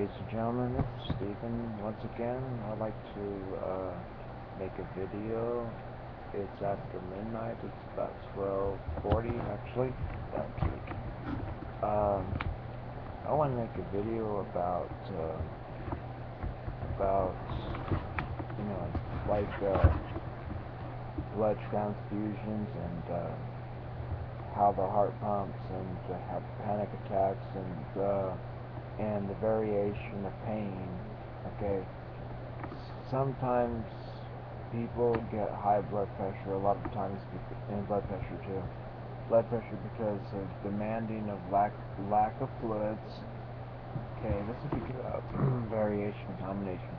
Ladies and gentlemen, it's Stephen once again. I'd like to make a video. It's after midnight. It's about 12:40 actually. That's week. Um, I want to make a video about like blood transfusions and how the heart pumps and have panic attacks and the variation of pain. Okay, sometimes people get high blood pressure. A lot of times, and blood pressure too. Blood pressure because of demanding of lack of fluids. Okay, this is because of variation combination.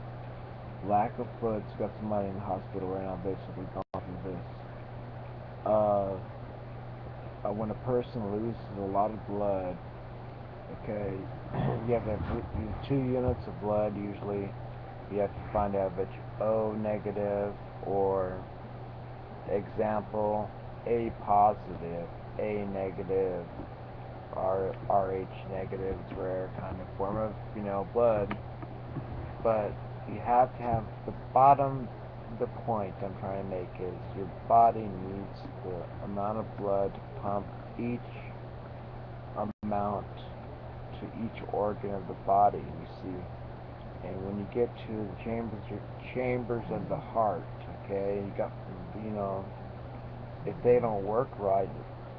Lack of fluids. Got somebody in the hospital right now, basically going through this. Uh, when a person loses a lot of blood, okay, you have to have 2 units of blood usually. You have to find out if it's O negative or example A positive, A negative, RH negative. It's rare kind of form of blood, but you have to have the bottom. The point I'm trying to make is your body needs the amount of blood to pump each amount to each organ of the body. You see, and when you get to the chambers of the heart, okay, you got you know if they don't work right,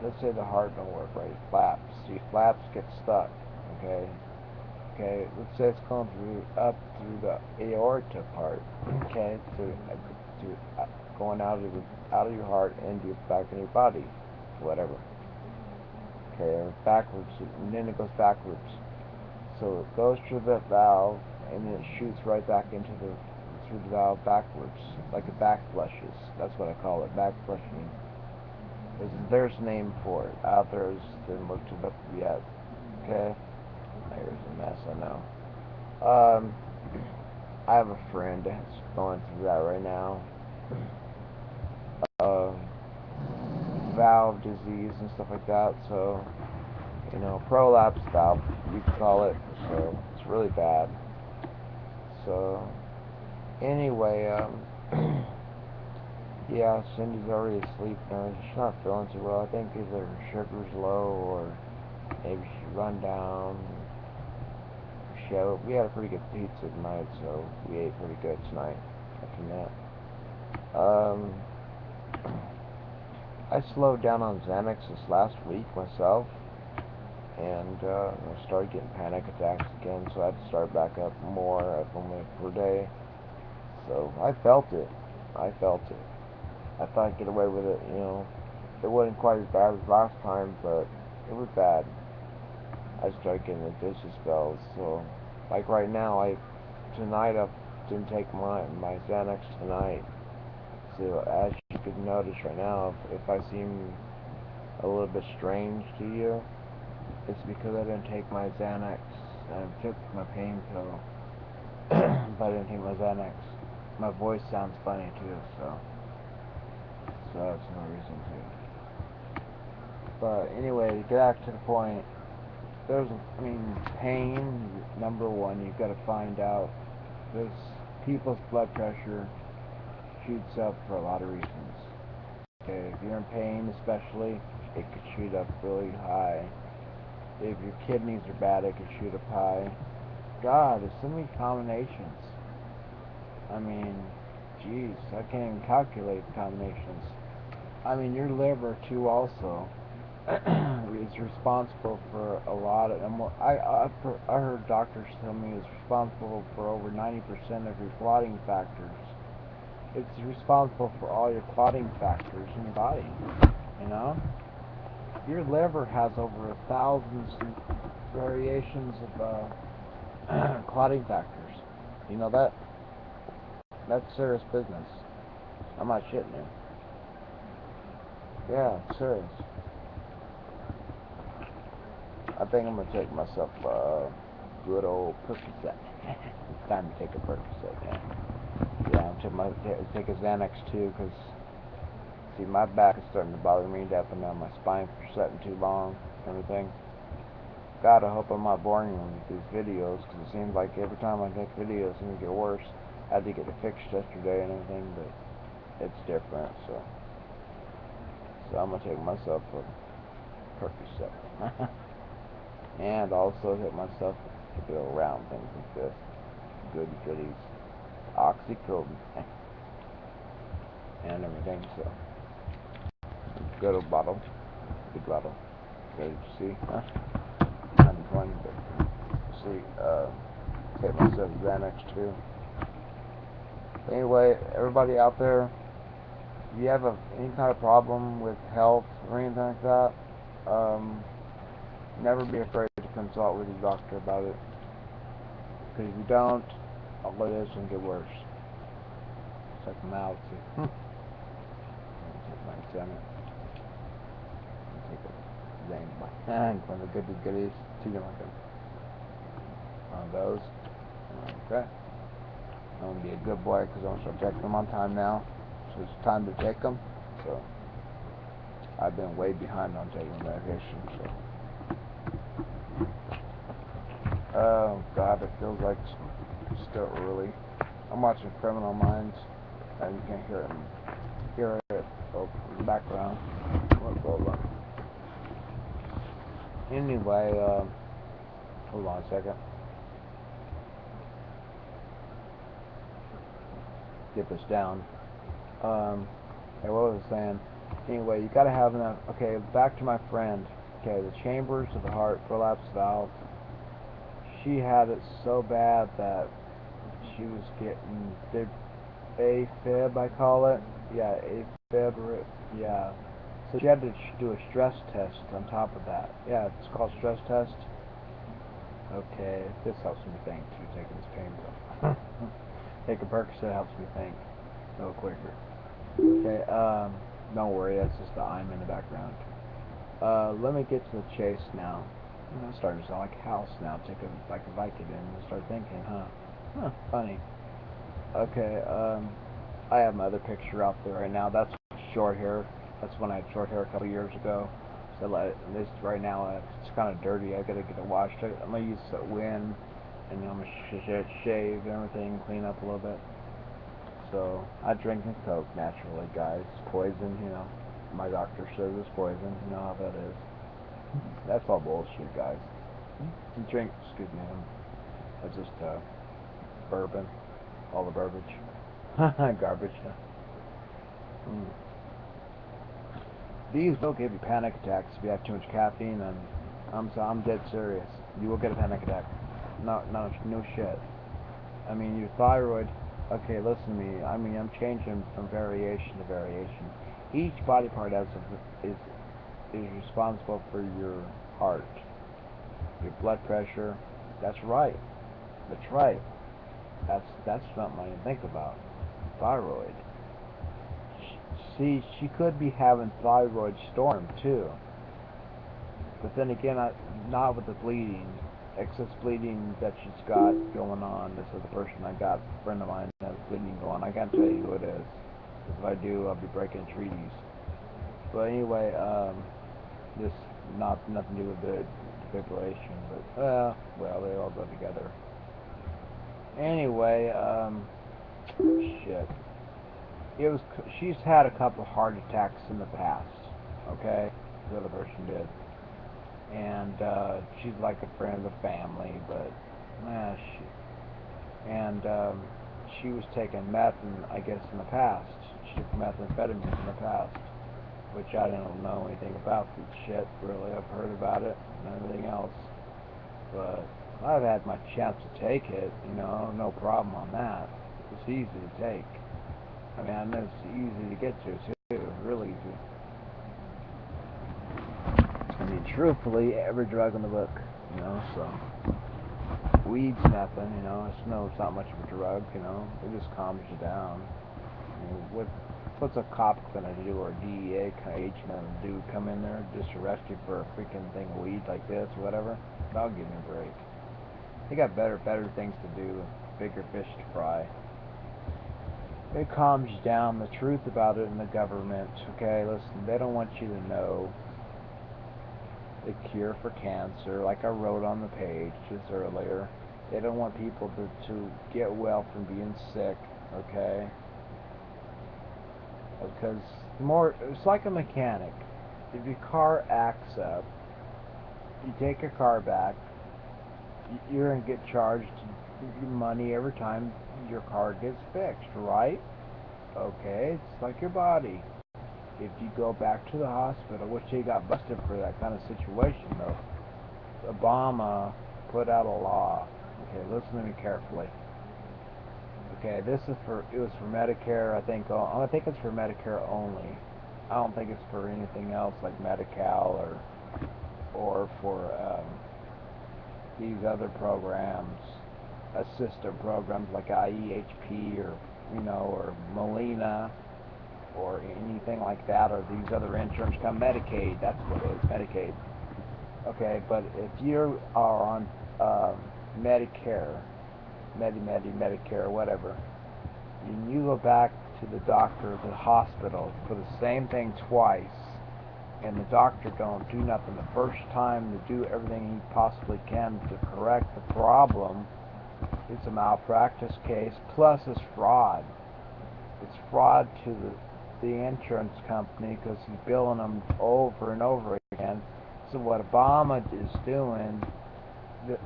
let's say the heart don't work right, it flaps. See, flaps get stuck. Okay, okay. Let's say it's going up through the aorta part. Okay, going out of your heart into back in your body, whatever. Okay, or backwards, and then it goes backwards. So it goes through the valve, and then it shoots right back through the valve backwards, like it back flushes. That's what I call it, back flushing. There's a name for it. Out there, just didn't look it up yet. Okay, there's a mess. I know. Um, I have a friend that's going through that right now. Uh, Valve disease and stuff like that. So prolapse valve, you could call it. So it's really bad. So anyway, yeah, Cindy's already asleep now. She's not feeling too well. I think either her sugar's low or maybe she's run down. We had a pretty good pizza tonight, so we ate pretty good tonight. After that, I slowed down on Xanax this last week myself, and I started getting panic attacks again, so I had to start back up more at 1 minute per day. So I felt it. I felt it. I thought I'd get away with it. It wasn't quite as bad as last time, but it was bad. I started getting the dizzy spells. So, like right now, tonight I didn't take my Xanax tonight. So as you could notice right now, if I seem a little bit strange to you, it's because I didn't take my Xanax. I took my pain pill, but I didn't take my Xanax. My voice sounds funny too, so that's no reason to. But anyway, to get back to the point, pain. Number one, you've got to find out. There's people's blood pressure shoots up for a lot of reasons. Okay, if you're in pain, especially, it could shoot up really high. If your kidneys are bad, it could shoot up high. God, there's so many combinations. I mean, jeez, I can't even calculate the combinations. Your liver too also is responsible for a lot of. I heard doctors tell me it's responsible for over 90% of your clotting factors. It's responsible for all your clotting factors in your body. You know, your liver has over 1,000 variations of clotting factors. You know that? That's serious business. I'm not shitting you. Yeah, it's serious. I think I'm gonna take myself a good old Percocet. It's time to take a Percocet, man. Yeah, take a Xanax too, cause see my back is starting to bother me to death, and now my spine for sitting too long, and everything. God, I hope I'm not boring you with these videos, because it seems like every time I make videos, it seems to get worse. I had to get it fixed yesterday and everything, but it's different, so I'm gonna take myself a Percocet. And also hit myself to go around things like this. Goody goodies. Oxycodone. And everything, so. Good old bottle. Big bottle. Good to see. 120, but see, take myself Xanax too. Anyway, everybody out there, if you have any kind of problem with health or anything like that, never be afraid to consult with your doctor about it. Because if you don't, all it is can get worse. Check them out. See. Take my Xanax. Take a Xanax. One of the goodies. Two of them. One of those. Okay. I'm going to be a good boy because I'm going to start taking them on time now. So it's time to take them. So I've been way behind on taking medication. So. Oh God, it feels like it's still early. I'm watching Criminal Minds, and you can hear it in the background. Hold on. Anyway, hold on a second. Get this down. Hey, what was I saying? Anyway, you gotta have enough. Okay, back to my friend. Okay, the chambers of the heart prolapse valve. She had it so bad that she was getting AFib, I call it. Yeah, AFib. Yeah. So she had to do a stress test on top of that. Yeah, it's called stress test. Okay, this helps me think too, taking this pain pill. Taking Percocet helps me think a little quicker. Okay, don't worry, that's just the I'm in the background. Let me get to the chase now. I'm starting to sound like a house now. Take a Vicodin and start thinking, funny. Okay, I have my other picture out there right now. That's short hair. That's when I had short hair a couple years ago. So this right now, it's kind of dirty. I gotta get it washed. I'm gonna use the wind, and I'm gonna shave everything, clean up a little bit. So I drink Coke naturally, guys. Poison, you know. My doctor says it's poison. You know how that is. That's all bullshit, guys. You drink, excuse me. That's just bourbon. All the garbage. Garbage. Mm. These will give you panic attacks if you have too much caffeine, and I'm dead serious. You will get a panic attack. No shit. I mean, your thyroid. Okay, listen to me. I mean, I'm changing from variation to variation. Each body part is responsible for your heart, your blood pressure. That's right. That's right. That's something I didn't think about. Thyroid. See, she could be having thyroid storm too. But then again, not with the bleeding, excess bleeding that she's got going on. This is the person I got, a friend of mine has bleeding going on. I can't tell you who it is. If I do, I'll be breaking treaties. But anyway, this nothing to do with the defibrillation, but well, they all go together. Anyway, shit. She's had a couple heart attacks in the past. Okay, the other person did, and she's like a friend of the family, but and she was taking meth, I guess in the past. She took methamphetamine in the past, which I don't know anything about this shit. Really, I've heard about it and everything else, but I've had my chance to take it. You know, no problem on that. It's easy to take. I mean, I know it's easy to get to too, really easy. I mean, truthfully, every drug in the book, you know, so weed's nothing, you know, it's not much of a drug, you know, it just calms you down. I mean, what's a cop gonna do, or a DEA agent gonna do? Come in there, just arrest you for a freaking thing of weed like this, or whatever? I'll give me a break. They got better things to do, bigger fish to fry. It calms you down, the truth about it in the government, okay? Listen, they don't want you to know. the cure for cancer, like I wrote on the page just earlier. They don't want people to get well from being sick, okay? Because it's like a mechanic. If your car acts up, you take your car back, you're going to get charged money every time your car gets fixed, right? Okay, it's like your body. If you go back to the hospital, which they got busted for that kind of situation though, Obama put out a law. Okay, listen to me carefully. Okay, it was for Medicare. I think it's for Medicare only. I don't think it's for anything else like Medi-Cal or for these other programs, assistant programs like IEHP or or Molina or anything like that, or these other insurance come Medicaid. That's what it is, Medicaid. Okay, but if you are on Medicare, Medicare, whatever, and you go back to the doctor or the hospital for the same thing twice, and the doctor don't do nothing the first time to do everything he possibly can to correct the problem, it's a malpractice case, plus it's fraud. It's fraud to the insurance company because he's billing them over and over again. So what Obama is doing,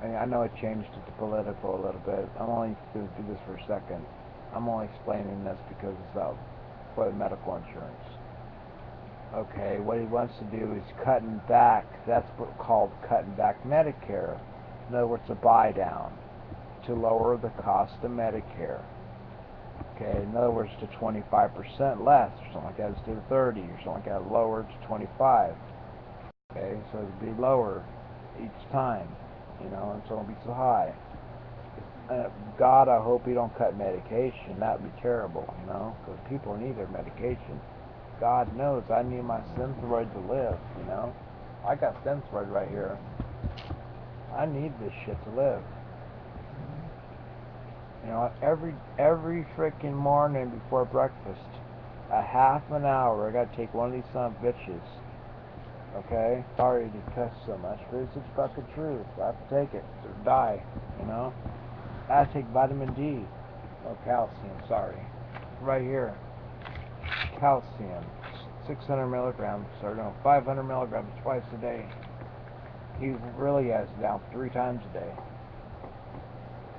I know it changed it to political a little bit. I'm only going to do this for a second. I'm only explaining this because of for the medical insurance. Okay, what he wants to do is cutting back. That's called cutting back Medicare. In other words, a buy down to lower the cost of Medicare. Okay, in other words, to 25% less, or something like that, instead of 30, or something like that, lower to 25. Okay, so it'd be lower each time, and so it won't be so high. God, I hope you don't cut medication. That would be terrible, because people need their medication. God knows I need my Synthroid to live. I got Synthroid right here. I need this shit to live. Every freaking morning before breakfast, a half an hour, I gotta take one of these son of bitches. Okay? Sorry to cuss so much, but it's just fucking truth. I have to take it or die. I have to take vitamin D. Oh, calcium, sorry. Right here. Calcium. 600 milligrams, or no, 500 milligrams twice a day. He really has it down 3 times a day.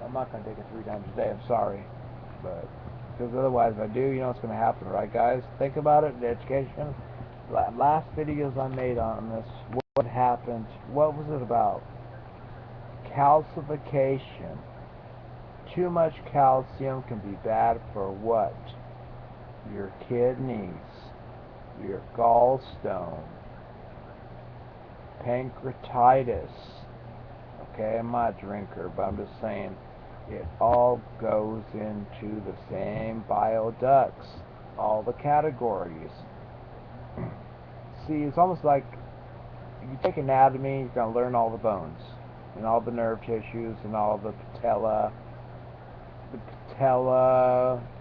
I'm not going to take it 3 times a day, I'm sorry. But, because otherwise if I do, you know what's going to happen, right guys? Think about it, the education. Last videos I made on this, what happened, what was it about? Calcification. Too much calcium can be bad for what? Your kidneys, your gallstone, pancreatitis. Okay, I'm not a drinker, but I'm just saying it all goes into the same bile ducts, all the categories. See, it's almost like if you take anatomy, you're going to learn all the bones and all the nerve tissues and all the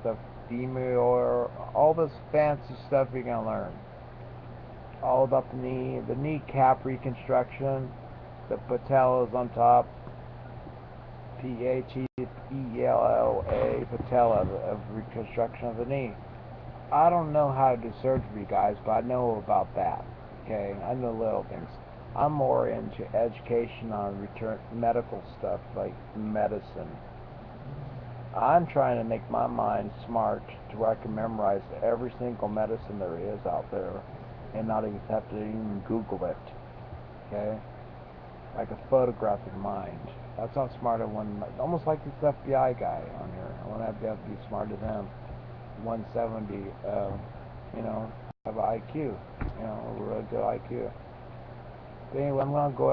the femur, all this fancy stuff you're going to learn. All about the kneecap reconstruction, the patella is on top, P-A-T-E-L-L-A, patella, of reconstruction of the knee. I don't know how to do surgery, guys, but I know about that. Okay, I know little things. I'm more into education on medical stuff like medicine. I'm trying to make my mind smart to where I can memorize every single medicine there is out there and not even have to even Google it. Okay, like a photographic mind. That's how smart I want. Almost like this FBI guy on here. I want to be smart as him. 170. Have an IQ. A really good IQ. But anyway, I'm gonna go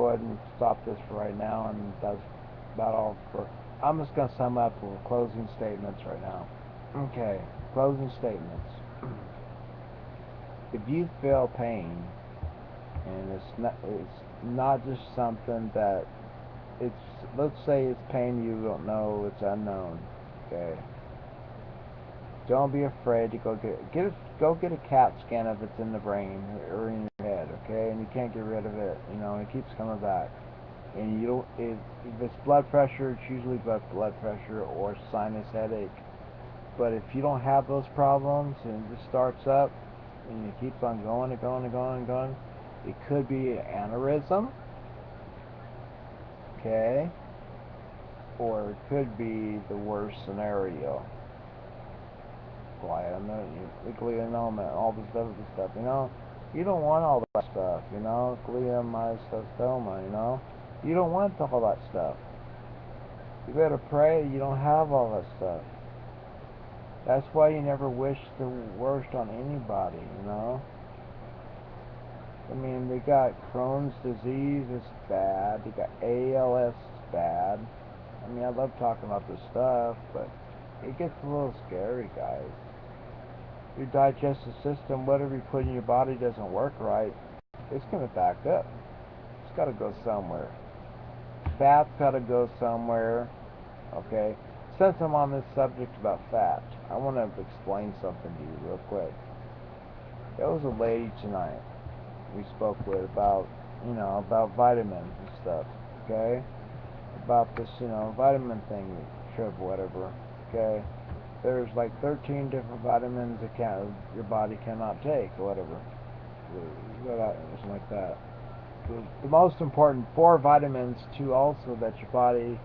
ahead and stop this for right now, and that's about all for. I'm just gonna sum up with closing statements right now. Okay, closing statements. If you feel pain, and it's not just something that it's, let's say it's pain you don't know, it's unknown. Okay, Don't be afraid to go get a CAT scan if it's in the brain or in your head, okay? And you can't get rid of it, it keeps coming back. And you don't if it's blood pressure, it's usually blood pressure or sinus headache. But if you don't have those problems and it just starts up and it keeps on going and going and going and going, it could be an aneurysm, okay? Or it could be the worst scenario. Glioma, all this other stuff, You don't want all that stuff, Glioblastoma, You don't want all that stuff. You better pray you don't have all that stuff. That's why you never wish the worst on anybody. I mean, they got Crohn's disease, it's bad. They got ALS, it's bad. I mean, I love talking about this stuff, but it gets a little scary, guys. Your digestive system, whatever you put in your body doesn't work right, it's going to back up. It's got to go somewhere. Fat's got to go somewhere, okay? Since I'm on this subject about fat, I want to explain something to you real quick. There was a lady tonight we spoke with about vitamins and stuff, okay? About this, vitamin thing, trip, whatever, okay? There's like 13 different vitamins that your body cannot take, or whatever, something like that. The most important 4 vitamins too, also that your body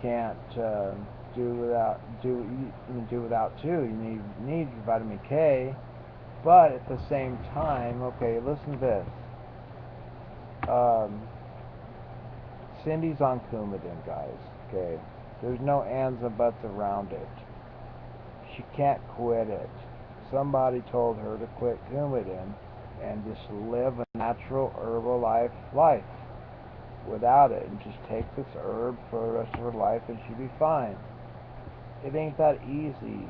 can't do without too. You need vitamin K, but at the same time, okay, listen to this. Cindy's on Coumadin, guys. Okay, there's no ands and buts around it. She can't quit it. Somebody told her to quit Coumadin and just live a natural herbal life without it, and just take this herb for the rest of her life, and she'll be fine. It ain't that easy.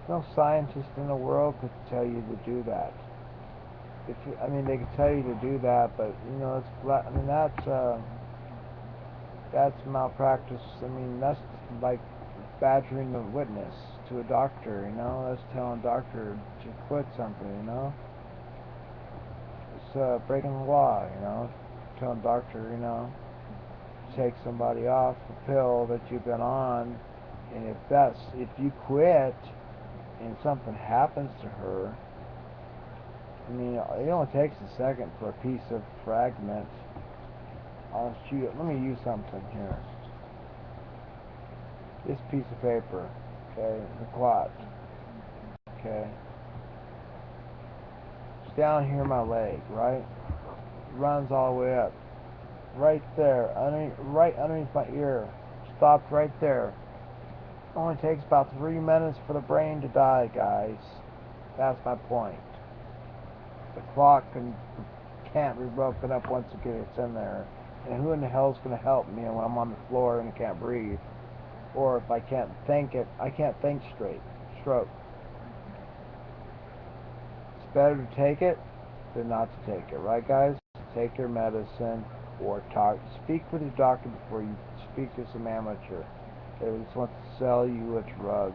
No scientist in the world could tell you to do that. They could tell you to do that, but that's malpractice. That's like badgering a witness to a doctor. That's telling a doctor to quit something. It's breaking the law. Telling a doctor, to take somebody off the pill that you've been on, and if you quit and something happens to her, it only takes a second for a piece of fragment. Let me use something here. This piece of paper, okay, the clot, okay. It's down here in my leg, right? Runs all the way up, right there, right underneath my ear. Stopped right there. Only takes about 3 minutes for the brain to die, guys. That's my point. The clock can't be broken up once it gets in there. And who in the hell is going to help me when I'm on the floor and I can't breathe? Or if I can't think straight. Stroke. It's better to take it than not to take it, right, guys? Take your medicine or speak with your doctor before you speak to some amateur that just wants to sell you a drug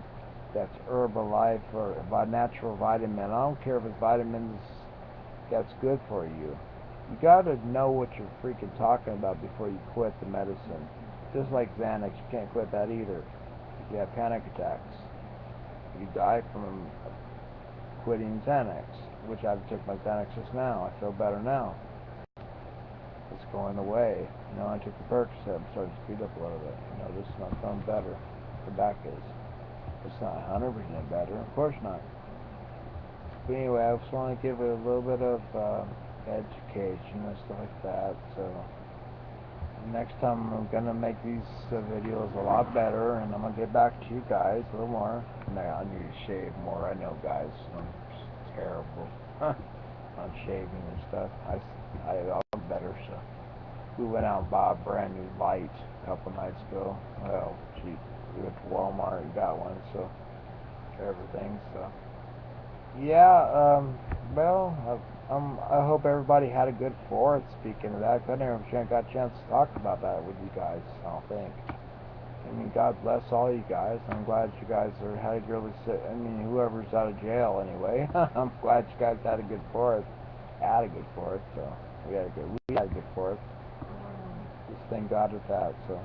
that's Herbalife or a natural vitamin. I don't care if it's vitamins that's good for you. You gotta know what you're freaking talking about before you quit the medicine. Just like Xanax, you can't quit that either. You have panic attacks. You die from quitting Xanax, which I've took my Xanax just now. I feel better now. It's going away. I took the Percocet. I'm starting to speed up a little bit. This is not feeling better. The back is. It's not 100% better. Of course not. But anyway, I just want to give it a little bit of education and stuff like that. So next time I'm gonna make these videos a lot better, and I'm gonna get back to you guys a little more. I need to shave more. I know, guys. I'm terrible on shaving and stuff. I'll be better. So we went out and bought a brand new light a couple nights ago. Well, gee, we went to Walmart and got one. So everything. So yeah. I hope everybody had a good 4th. Speaking of that, I never got a chance to talk about that with you guys, I don't think. I mean, God bless all you guys. I'm glad you guys are had a really sick. I mean, whoever's out of jail anyway. I'm glad you guys had a good fourth. Had a good fourth, so we had a good fourth. Just thank God with that. So,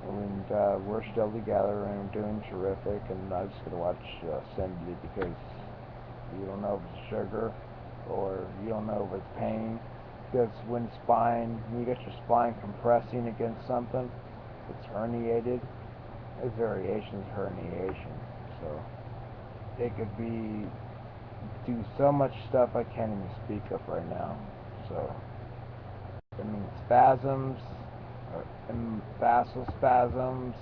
and we're still together and doing terrific. And I'm just gonna watch Cindy because you don't know if it's sugar or you don't know if it's pain. Because when you get your spine compressing against something, it's herniated. There's variations of herniation. So it could do so much stuff I can't even speak of right now. So I mean spasms, and vasospasms.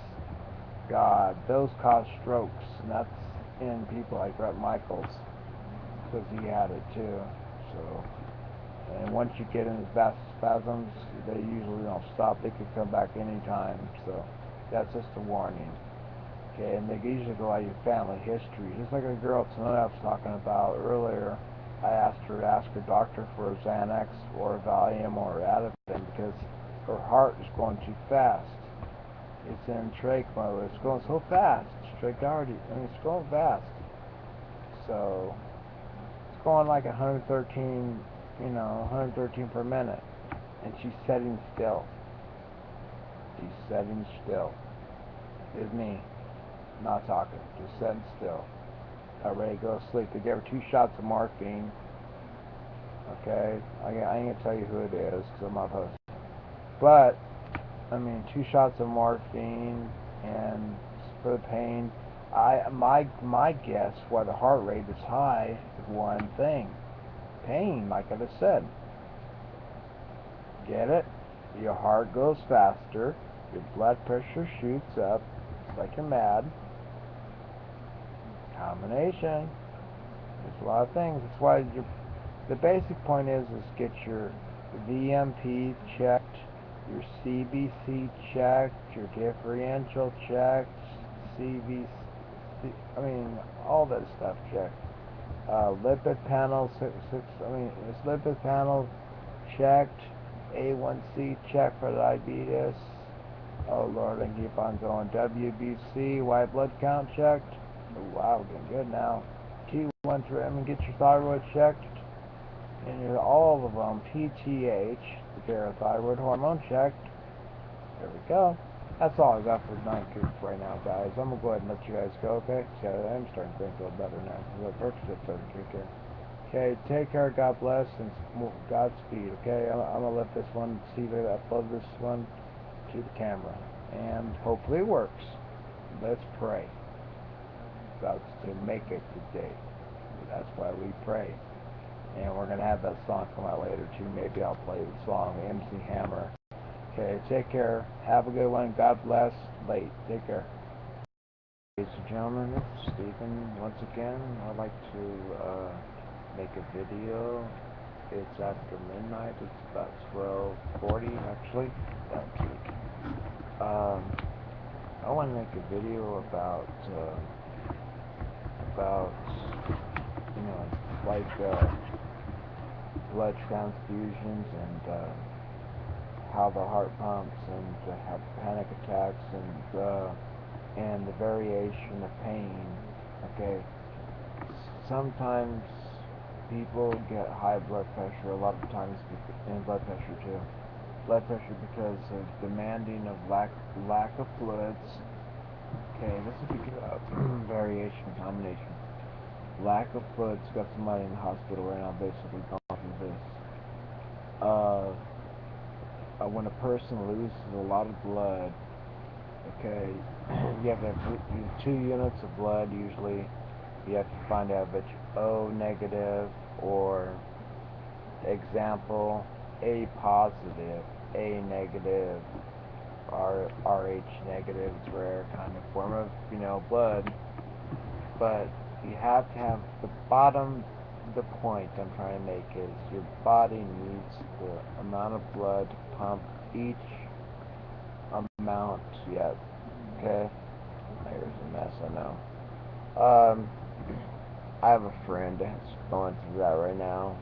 God, those cause strokes, and that's in people like Brett Michaels because he had it too. So and once you get in these vasospasms, they usually don't stop. They could come back anytime. So that's just a warning. Okay, and they usually go by your family history. Just like a girl tonight I was talking about earlier, I asked her to ask her doctor for a Xanax or a Valium or Ativan because her heart is going too fast. It's in trach mode. It's going so fast. It's tracheardy. I mean, it's going fast. So it's going like 113, 113 per minute, and she's setting still. She's setting still. Is me. Not talking, just sitting still. Not ready to go to sleep. They gave her 2 shots of morphine. Okay, I ain't gonna tell you who it is because I'm not host. But I mean, 2 shots of morphine and for the pain. My guess why the heart rate is high is one thing: pain. Like I just said, get it? Your heart goes faster. Your blood pressure shoots up. It's like you're mad. Combination. There's a lot of things. That's why the basic point is get your VMP checked, your CBC checked, your differential checked, CVC, I mean, all that stuff checked. Lipid panel, this lipid panel checked, A1C checked for diabetes. Oh Lord, I can keep on going. WBC, white blood count checked. Oh, wow, getting good now. T1, get your thyroid checked. And all of them, PTH, the parathyroid hormone checked. There we go. That's all I got for night right now, guys. I'm gonna go ahead and let you guys go, okay? See, I'm starting to feel better now. The purchase of care. Okay, take care, God bless, and Godspeed, okay? I'm gonna let this one, see if I upload this one to the camera. And hopefully it works. Let's pray. God to make it today. That's why we pray. And we're going to have that song come out later too. Maybe I'll play the song, MC Hammer. Okay, take care. Have a good one. God bless. Late. Take care. Ladies and gentlemen, this is Stephen. Once again, I'd like to make a video. It's after midnight. It's about 12:40 actually. I want to make a video about like blood transfusions and how the heart pumps and have panic attacks and the variation of pain. Okay, sometimes people get high blood pressure. A lot of times, and blood pressure too. Blood pressure because of demanding of lack of fluids. Okay, this is because variation combination. Lack of fluids. Got somebody in the hospital right now, basically going through this. When a person loses a lot of blood, okay, you have to have 2 units of blood usually. You have to find out if it's O negative or example A positive, A negative, RH negative. It's a rare kind of form of blood, but you have to have the point I'm trying to make is your body needs the amount of blood to pump each amount yet. Okay? Here's a mess, I know. I have a friend that's going through that right now.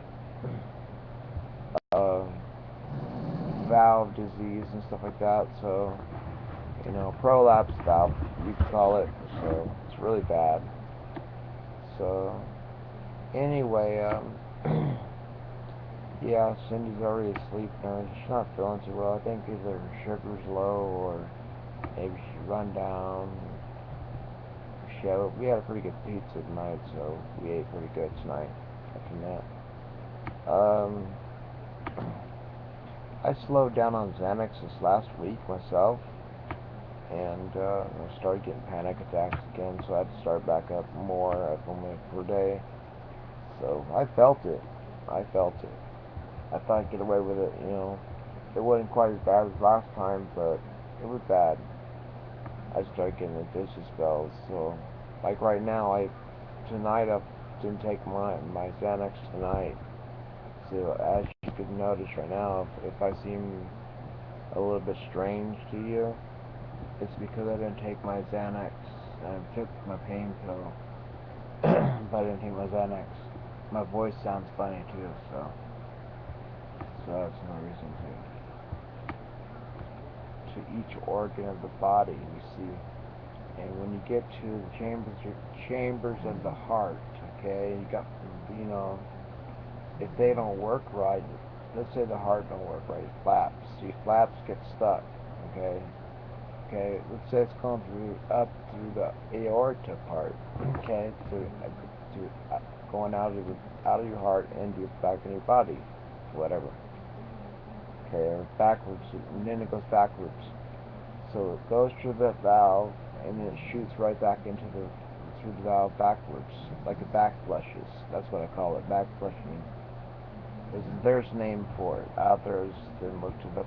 Uh, valve disease and stuff like that, so prolapse valve, you could call it. So it's really bad. So anyway, yeah, Cindy's already asleep now. She's not feeling too well. I think either her sugar's low or maybe she run down. We had a pretty good pizza tonight, so we ate pretty good tonight. After that, I slowed down on Xanax this last week myself, and I started getting panic attacks again, so I had to start back up more at only per day. So I felt it. I felt it. I thought I'd get away with it. It wasn't quite as bad as last time, but it was bad. I started getting the dizzy spells. So, like right now, tonight I didn't take my Xanax tonight. So as you could notice right now, if I seem a little bit strange to you, it's because I didn't take my Xanax. I took my pain pill, but I didn't take my Xanax. My voice sounds funny too, so that's no reason to each organ of the body. You see, and when you get to the chambers of the heart, okay, you got, you know, if they don't work right, let's say the heart don't work right, it flaps. See, flaps get stuck, okay. Okay, let's say it's going up through the aorta part, okay, going out of your heart and back in your body, whatever. Okay, or backwards, and then it goes backwards. So it goes through the valve, and then it shoots right back through the valve backwards, like it back flushes. That's what I call it, back flushing. There's a name for it. Out there is then look to the